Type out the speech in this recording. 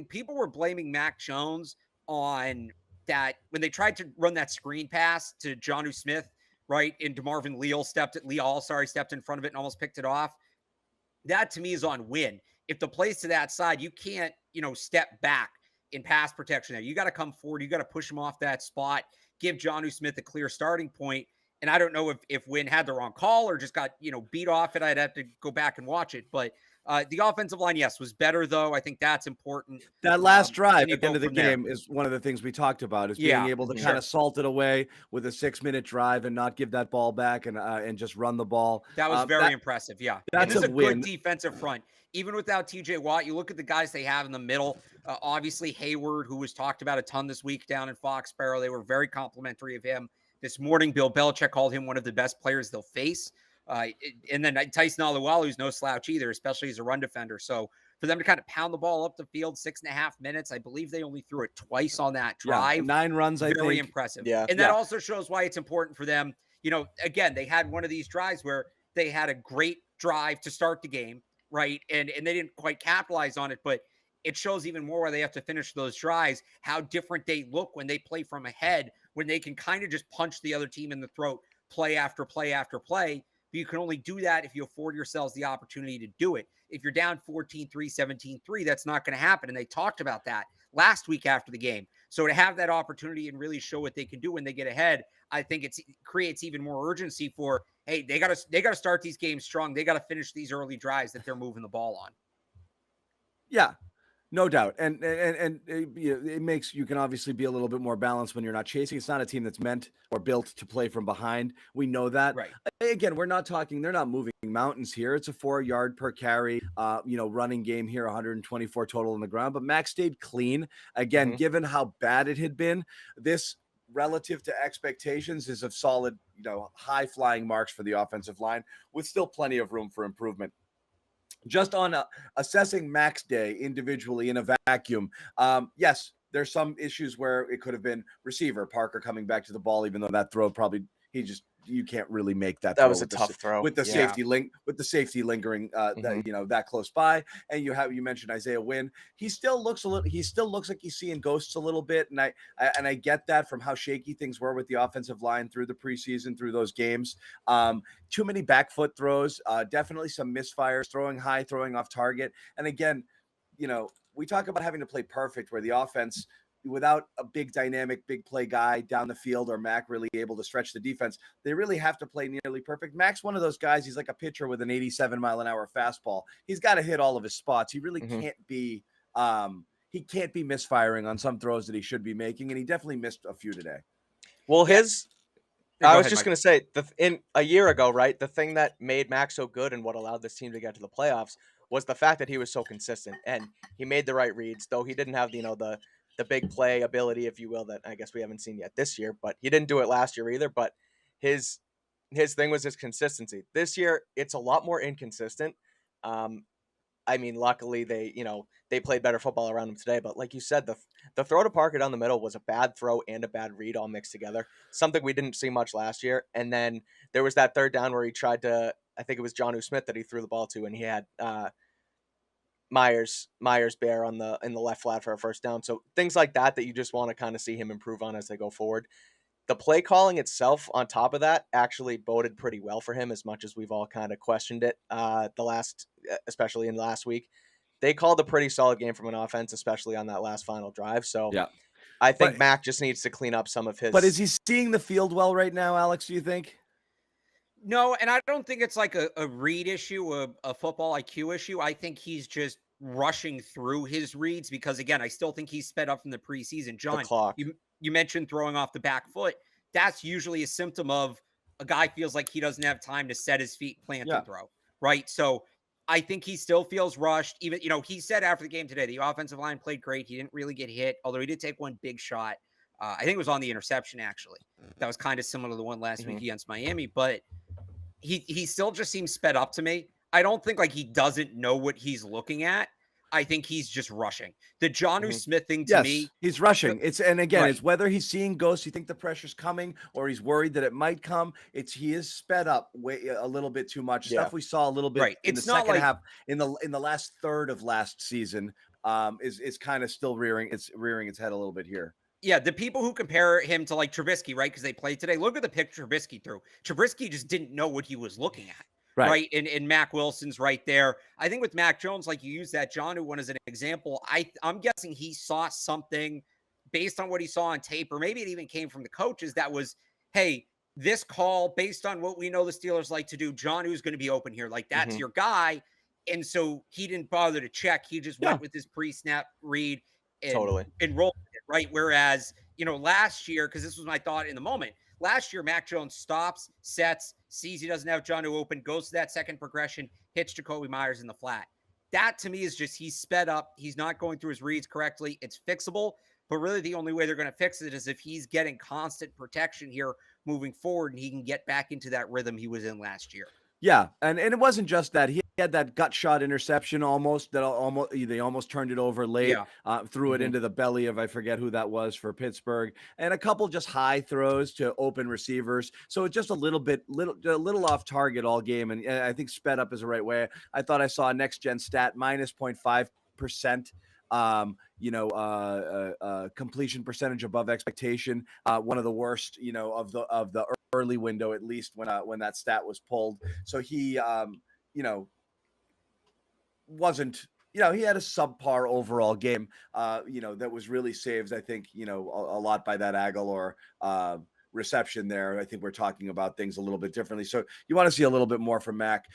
people were blaming Mac Jones on that when they tried to run that screen pass to Josue Smith, right? And DeMarvin Leal stepped in front of it and almost picked it off. That to me is on Wynn. If the play's to that side, you can't, step back in pass protection there. You got to come forward. You got to push him off that spot, give Josue Smith a clear starting point. And I don't know if Wynn had the wrong call or just got, beat off it. I'd have to go back and watch it. But the offensive line, yes, was better, though. I think that's important. That last drive at the end of the game is one of the things we talked about, is being able to kind of salt it away with a 6-minute drive and not give that ball back and just run the ball. That was very impressive, yeah. That's a win. Good defensive front. Even without TJ Watt, you look at the guys they have in the middle. Obviously, Hayward, who was talked about a ton this week down in Foxborough. They were very complimentary of him. This morning, Bill Belichick called him one of the best players they'll face. And then Tyson Alualu, who's no slouch either, especially as a run defender. So for them to kind of pound the ball up the field 6.5 minutes, I believe they only threw it twice on that drive. Yeah, 9 runs, I think. Very impressive. Yeah. And that also shows why it's important for them. Again, they had one of these drives where they had a great drive to start the game, right? And they didn't quite capitalize on it, but it shows even more why they have to finish those drives, how different they look when they play from ahead, when they can kind of just punch the other team in the throat play after play after play. But you can only do that if you afford yourselves the opportunity to do it. If you're down 14-3, 17-3, that's not going to happen. And they talked about that last week after the game. So to have that opportunity and really show what they can do when they get ahead, I think it creates even more urgency for, hey, they got to start these games strong. They got to finish these early drives that they're moving the ball on. Yeah. No doubt. And it makes, you can obviously be a little bit more balanced when you're not chasing. It's not a team that's meant or built to play from behind. We know that. Right. Again, they're not moving mountains here. It's a 4 yard per carry, running game here, 124 total on the ground. But Max stayed clean. Again, given how bad it had been, this relative to expectations is of solid, high flying marks for the offensive line with still plenty of room for improvement. Just on assessing Max Day individually in a vacuum, yes, there's some issues where it could have been receiver Parker coming back to the ball, even though that throw probably you can't really make that. That was a tough throw with the safety lingering that close by. And you mentioned Isaiah Wynn. He still looks like he's seeing ghosts a little bit, and I get that from how shaky things were with the offensive line through the preseason, through those games. Too many back foot throws, definitely some misfires, throwing high, throwing off target. And again, we talk about having to play perfect, where the offense, without a big dynamic, big play guy down the field or Mac really able to stretch the defense, they really have to play nearly perfect. Mac's one of those guys. He's like a pitcher with an 87-mile-an-hour fastball. He's got to hit all of his spots. He really can't be misfiring on some throws that he should be making, and he definitely missed a few today. Well, I was just going to say, in a year ago, right, the thing that made Mac so good and what allowed this team to get to the playoffs was the fact that he was so consistent and he made the right reads, though he didn't have the big play ability, if you will, that I guess we haven't seen yet this year, but he didn't do it last year either. But his thing was his consistency. This year, it's a lot more inconsistent. Luckily they played better football around him today, but like you said, the throw to Parker down the middle was a bad throw and a bad read all mixed together, something we didn't see much last year. And then there was that third down where he tried to, I think it was Josue Smith that he threw the ball to, and he had Myers Bear in the left flat for a first down. So things like that you just want to kind of see him improve on as they go forward. The play calling itself on top of that actually boded pretty well for him, as much as we've all kind of questioned it especially in last week. They called a pretty solid game from an offense, especially on that last final drive. So yeah, I think Mac just needs to clean up some of his. But is he seeing the field well right now, Alex, do you think? No, and I don't think it's like a read issue, a football IQ issue. I think he's just rushing through his reads because, again, I still think he's sped up from the preseason. John, you mentioned throwing off the back foot. That's usually a symptom of a guy feels like he doesn't have time to set his feet, plant and throw, right? So I think he still feels rushed. Even, he said after the game today, the offensive line played great. He didn't really get hit, although he did take one big shot. I think it was on the interception, actually. That was kind of similar to the one last week against Miami, but he still just seems sped up to me. I don't think like he doesn't know what he's looking at. I think he's just rushing. The Josue Smith thing to me. He's rushing. It's whether he's seeing ghosts, you think the pressure's coming, or he's worried that it might come. He is sped up a little bit too much. Stuff we saw a little bit in the second half, in the last third of last season. is kind of still rearing its head a little bit here. Yeah, the people who compare him to like Trubisky, right? Because they played today. Look at the pick Trubisky threw. Trubisky just didn't know what he was looking at. Right. And Mac Wilson's right there. I think with Mac Jones, like you use that Josue one as an example, I'm guessing he saw something based on what he saw on tape, or maybe it even came from the coaches that was, hey, this call, based on what we know the Steelers like to do, Josue's going to be open here. Like, that's your guy. And so he didn't bother to check. He just went with his pre-snap read and rolled it, right? Whereas, last year, because this was my thought in the moment, last year, Mac Jones stops, sets, sees he doesn't have Josue open, goes to that second progression, hits Jacoby Myers in the flat. That, to me, is just he's sped up. He's not going through his reads correctly. It's fixable, but really the only way they're going to fix it is if he's getting constant protection here moving forward and he can get back into that rhythm he was in last year. Yeah, and it wasn't just that. He had that gut shot interception they almost turned it over late, threw it into the belly of, I forget who that was for Pittsburgh, and a couple just high throws to open receivers. So it's just a little off target all game, and I think sped up is the right way. I thought I saw a next gen stat minus 0.5%. Completion percentage above expectation, one of the worst, of the early window, at least when that stat was pulled. So he, wasn't, he had a subpar overall game, that was really saved, I think, a lot by that Aguilar reception there. I think we're talking about things a little bit differently. So you want to see a little bit more from Mac.